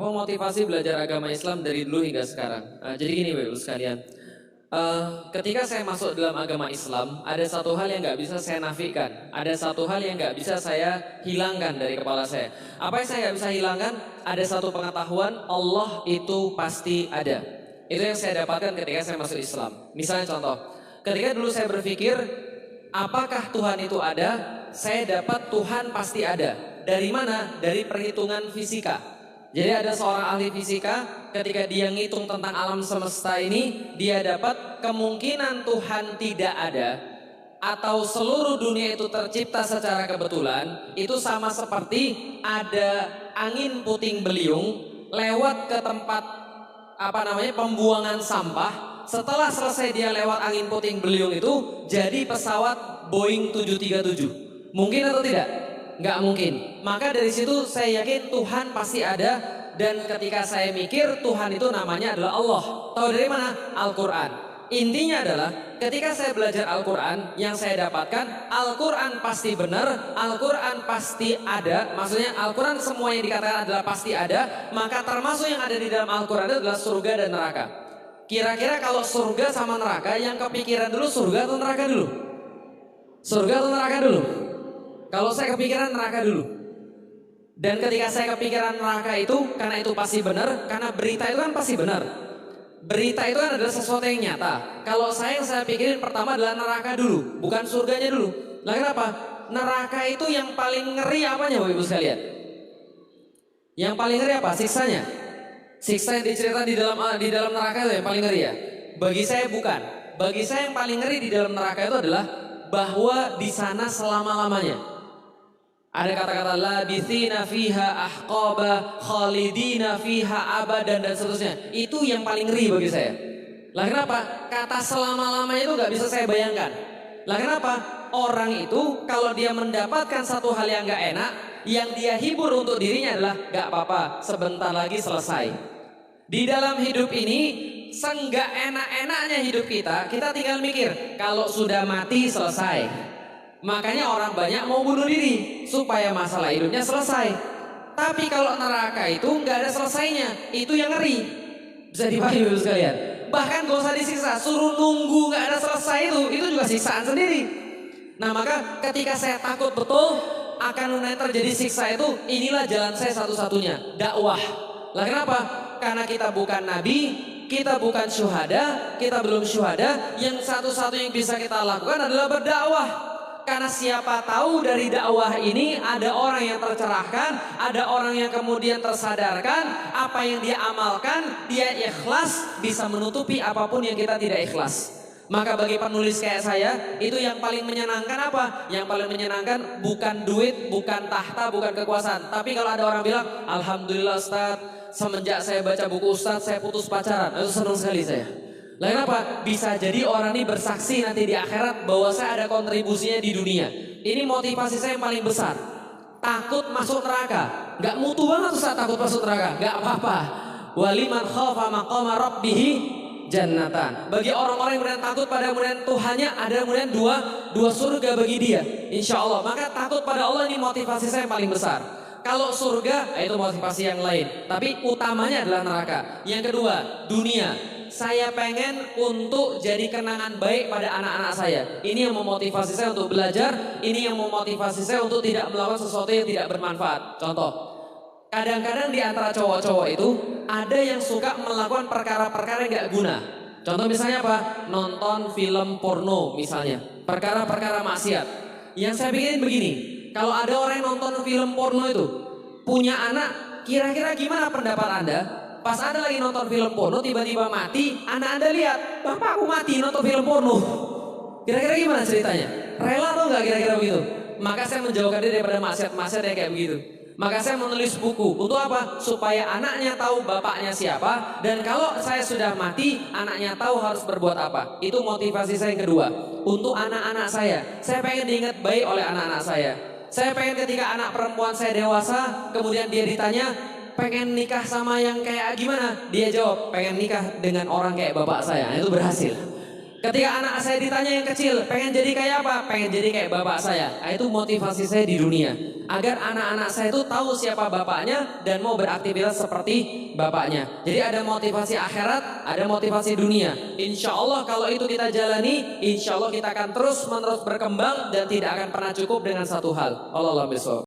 Apa motivasi belajar agama Islam dari dulu hingga sekarang? Jadi gini Bapak Ibu sekalian, ketika saya masuk dalam agama Islam, ada satu hal yang nggak bisa saya nafikan, ada satu hal yang nggak bisa saya hilangkan dari kepala saya. Apa yang saya nggak bisa hilangkan? Ada satu pengetahuan, Allah itu pasti ada. Itu yang saya dapatkan ketika saya masuk Islam. Misalnya contoh, ketika dulu saya berpikir, apakah Tuhan itu ada? Saya dapat Tuhan pasti ada. Dari mana? Dari perhitungan fisika. Jadi ada seorang ahli fisika, ketika dia ngitung tentang alam semesta ini, dia dapat kemungkinan Tuhan tidak ada atau seluruh dunia itu tercipta secara kebetulan, itu sama seperti ada angin puting beliung lewat ke tempat pembuangan sampah. Setelah selesai dia lewat angin puting beliung itu jadi pesawat Boeing 737. Mungkin atau tidak? Nggak mungkin. Maka dari situ saya yakin Tuhan pasti ada. Dan ketika saya mikir Tuhan itu namanya adalah Allah. Tahu dari mana? Al-Quran. Intinya adalah ketika saya belajar Al-Quran, yang saya dapatkan Al-Quran pasti benar, Al-Quran pasti ada. Maksudnya Al-Quran semua yang dikatakan adalah pasti ada. Maka termasuk yang ada di dalam Al-Quran adalah surga dan neraka. Kira-kira kalau surga sama neraka, yang kepikiran dulu surga atau neraka dulu? Surga atau neraka dulu? Kalau saya kepikiran neraka dulu. Dan ketika saya kepikiran neraka itu, karena itu pasti benar, karena berita itu kan pasti benar. Berita itu kan adalah sesuatu yang nyata. Kalau saya pikirin pertama adalah neraka dulu, bukan surganya dulu. Lah kenapa? Neraka itu yang paling ngeri apanya Bapak Ibu sekalian? Yang paling ngeri apa? Siksanya. Siksa yang diceritakan di dalam neraka itu yang paling ngeri ya? Bagi saya bukan. Bagi saya yang paling ngeri di dalam neraka itu adalah bahwa di sana selama-lamanya. Ada kata-kata labithina fiha ahqaba khalidina fiha abadan dan seterusnya. Itu yang paling ngeri bagi saya. Lah kenapa? Kata selama-lamanya itu gak bisa saya bayangkan. Lah kenapa? Orang itu kalau dia mendapatkan satu hal yang gak enak, yang dia hibur untuk dirinya adalah gak apa-apa, sebentar lagi selesai. Di dalam hidup ini, senggak enak-enaknya hidup kita tinggal mikir, kalau sudah mati selesai. Makanya orang banyak mau bunuh diri supaya masalah hidupnya selesai. Tapi kalau neraka itu nggak ada selesainya, itu yang ngeri. Bisa dipahami Bapak sekalian. Bahkan gak usah disiksa, suruh nunggu nggak ada selesai itu juga siksaan sendiri. Nah maka ketika saya takut betul akan terjadi siksa itu, inilah jalan saya satu-satunya, dakwah. Lah kenapa? Karena kita bukan nabi, kita bukan syuhada, kita belum syuhada. Yang satu-satunya yang bisa kita lakukan adalah berdakwah. Karena siapa tahu dari dakwah ini ada orang yang tercerahkan, ada orang yang kemudian tersadarkan, apa yang dia amalkan, dia ikhlas, bisa menutupi apapun yang kita tidak ikhlas. Maka bagi penulis kayak saya, itu yang paling menyenangkan apa? Yang paling menyenangkan bukan duit, bukan tahta, bukan kekuasaan. Tapi kalau ada orang bilang, alhamdulillah Ustaz, semenjak saya baca buku Ustaz, saya putus pacaran. Itu senang sekali saya. Lain apa? Bisa jadi orang ini bersaksi nanti di akhirat bahwa saya ada kontribusinya di dunia. Ini motivasi saya yang paling besar. Takut masuk neraka. Gak mutu banget Ustaz takut masuk neraka. Gak apa-apa. Waliman khafa maqama rabbihi jannatan. Bagi orang-orang yang kemudian takut pada kemudian Tuhannya, ada kemudian dua surga bagi dia. Insya Allah. Maka takut pada Allah ini motivasi saya yang paling besar. Kalau surga itu motivasi yang lain. Tapi utamanya adalah neraka. Yang kedua, dunia. Saya pengen untuk jadi kenangan baik pada anak-anak saya. Ini yang memotivasi saya untuk belajar. Ini yang memotivasi saya untuk tidak melakukan sesuatu yang tidak bermanfaat. Contoh, kadang-kadang di antara cowok-cowok itu ada yang suka melakukan perkara-perkara yang gak guna. Contoh misalnya apa? Nonton film porno misalnya. Perkara-perkara maksiat. Yang saya pikirin begini, kalau ada orang yang nonton film porno itu punya anak, kira-kira gimana pendapat Anda? Pas Anda lagi nonton film porno tiba-tiba mati, anak Anda lihat, bapak aku mati nonton film porno. Kira-kira gimana ceritanya? Rela atau enggak kira-kira begitu? Maka saya menjauhkan diri daripada maksiat-maksiat yang kayak begitu. Maka saya menulis buku. Untuk apa? Supaya anaknya tahu bapaknya siapa. Dan kalau saya sudah mati, anaknya tahu harus berbuat apa. Itu motivasi saya yang kedua. Untuk anak-anak saya pengen diingat baik oleh anak-anak saya. Saya pengen ketika anak perempuan saya dewasa, kemudian dia ditanya, pengen nikah sama yang kayak gimana? Dia jawab, pengen nikah dengan orang kayak bapak saya. Itu berhasil. Ketika anak saya ditanya yang kecil, pengen jadi kayak apa? Pengen jadi kayak bapak saya. Nah, itu motivasi saya di dunia. Agar anak-anak saya itu tahu siapa bapaknya dan mau beraktivitas seperti bapaknya. Jadi ada motivasi akhirat, ada motivasi dunia. Insya Allah kalau itu kita jalani, insya Allah kita akan terus-menerus berkembang dan tidak akan pernah cukup dengan satu hal. Allah